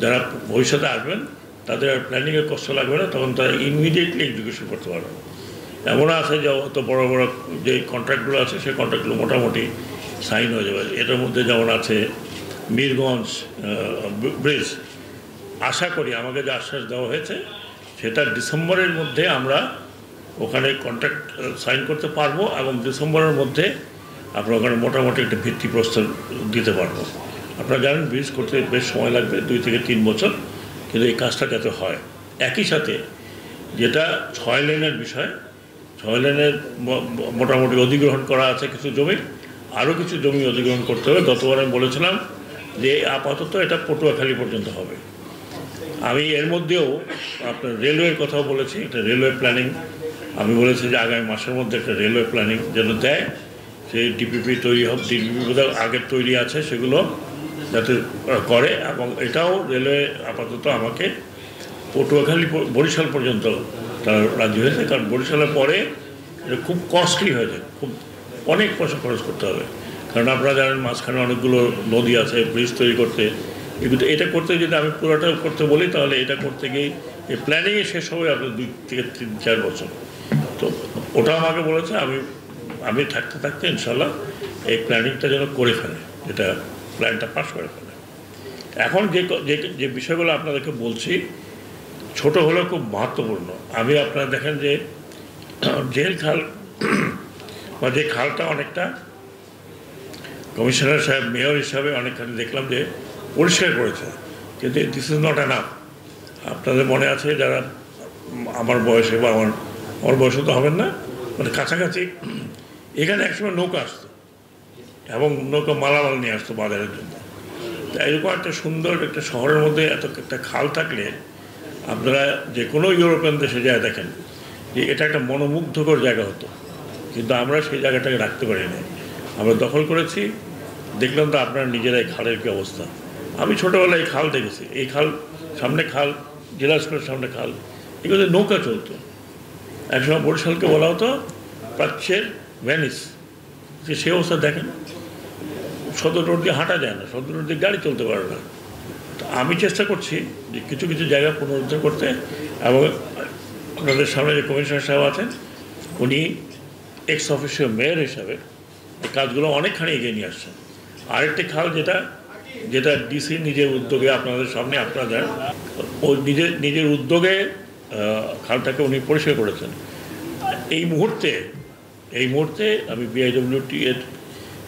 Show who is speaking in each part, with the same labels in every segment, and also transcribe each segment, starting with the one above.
Speaker 1: যারা ভবিষ্যতে আসবেন তাদের আর প্ল্যানিংয়ের কষ্ট লাগবে না, তখন তারা ইমিডিয়েটলি এক্সিকিউশন করতে পারবে। এমনও আছে যে অত বড় বড় যে কন্ট্রাক্টগুলো আছে সেই কন্ট্রাক্টগুলো মোটামুটি সাইন হয়ে যাবে। এটার মধ্যে যেমন আছে মিরগঞ্জ ব্রিজ, আশা করি আমাকে যে আশ্বাস দেওয়া হয়েছে সেটা ডিসেম্বরের মধ্যে আমরা ওখানে কন্ট্রাক্ট সাইন করতে পারবো এবং ডিসেম্বরের মধ্যে আমরা ওখানে মোটামুটি একটা ভিত্তিপ্রস্তর দিতে পারবো। আপনারা জানেন ব্রিজ করতে বেশ সময় লাগবে 2 থেকে 3 বছর, কিন্তু এই কাজটা যাতে হয়। একই সাথে যেটা 6 লেনের বিষয়, 6 লেনের মোটামুটি অধিগ্রহণ করা আছে কিছু জমি, আরও কিছু জমি অধিগ্রহণ করতে হবে। গতবার আমি বলেছিলাম যে আপাতত এটা পটুয়াখালী পর্যন্ত হবে। আমি এর মধ্যেও আপনার রেলওয়ের কথাও বলেছি, এটা রেলওয়ে প্ল্যানিং আমি বলেছি যে আগামী মাসের মধ্যে একটা রেলওয়ে প্ল্যানিং যেন দেয়, সেই ডিপিপি তৈরি হোক, ডিপিপি বোধহয় আগের তৈরি আছে সেগুলো যাতে করে। এবং এটাও রেলওয়ে আপাতত আমাকে পটুয়াখালী বরিশাল পর্যন্ত তারা রাজি হয়েছে, কারণ বরিশালের পরে এটা খুব কস্টলি হয়ে যায়, খুব অনেক পয়সা খরচ করতে হবে। কারণ আপনারা জানেন মাঝখানে অনেকগুলো নদী আছে ব্রিজ তৈরি করতে, কিন্তু এটা করতে যদি আমি পুরোটা করতে বলি তাহলে এটা করতে গিয়ে এই প্ল্যানিংয়ে শেষ হবে আপনার 2 থেকে 3-4 বছর। তো ওটা আমাকে বলেছে আমি থাকতে থাকতে ইনশাল্লাহ এই প্ল্যানিংটা যেন করে ফেলে, এটা প্ল্যানটা পাস করে ফেলে। এখন যে বিষয়গুলো আপনাদেরকে বলছি ছোট হলেও খুব মাহাত্ম্যপূর্ণ। আমি আপনারা দেখেন যে জেল খাল বা যে খালটা অনেকটা কমিশনার সাহেব মেয়র হিসাবে অনেকখানি দেখলাম যে পরিষ্কার করেছে, কিন্তু দিস ইজ নট এনাফ। আপনাদের মনে আছে যারা আমার বয়সে বা আমার বয়সে তো হবেন না, মানে কাছাকাছি এখানে একসময় নৌকা আসতো এবং নৌকা মালামাল নিয়ে আসতো বাজারের জন্য। তা এরকম একটা সুন্দর একটা শহরের মধ্যে এত একটা খাল থাকলে আপনারা যে কোনো ইউরোপিয়ান দেশে যায় দেখেন যে এটা একটা মনোমুগ্ধকর জায়গা হতো, কিন্তু আমরা সেই জায়গাটাকে রাখতে পারি না। আমরা দখল করেছি, দেখলাম তো আপনারা নিজেরাই খালের কী অবস্থা। আমি ছোটোবেলায় এই খাল দেখেছি, এই খাল সামনে খাল, জেলা স্কুলের সামনে খাল, এগুলোতে নৌকা চলতো। একসময় বরিশালকে বলা হতো প্রাচ্যের ভ্যানিস, যে সে অবস্থা দেখেন সদর রোড দিয়ে হাঁটা যায় না, সদর রোড দিয়ে গাড়ি চলতে পারে না। তো আমি চেষ্টা করছি যে কিছু কিছু জায়গা পুনরুদ্ধার করতে, এবং আপনাদের সামনে যে কমিশনার সাহেব আছেন উনি এক্স অফিসিও মেয়র হিসাবে এই কাজগুলো অনেকখানি এগিয়ে নিয়ে আসছেন। আরেকটি খাল যেটা ডিসি নিজের উদ্যোগে আপনাদের সামনে আপনারা দেন, ও নিজের উদ্যোগে খালটাকে উনি পরিষ্কার করেছেন। এই মুহূর্তে আমি বিআইডব্লিউটি এর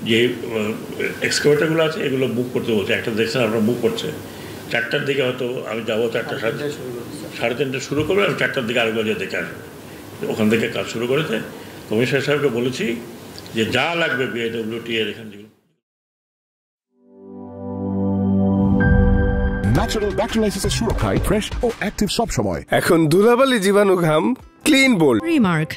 Speaker 1: যে এক্সকাভেটরগুলো আছে এগুলো বুক করতে বলছে। একটা দেখছেন আপনারা বুক করছে, 4টার দিকে হয়তো আমি যাবো, 4টা 3:30 শুরু করবো, আমি 4টার দিকে আরেকবার যে দেখে আসবো। ওখান থেকে কাজ শুরু করেছে। কমিশনার সাহেবকে বলেছি যে যা লাগবে বিআইডব্লিউটি এর এখান থেকে
Speaker 2: ন্যাচারাল ব্যাকটেরিয়ালাইসিসের সুরক্ষায় ফ্রেশ ও অ্যাক্টিভ সব সময়।
Speaker 3: এখন ধুলাবালি জীবাণু ঘাম ক্লিন বোল্ড
Speaker 4: রিমার্ক।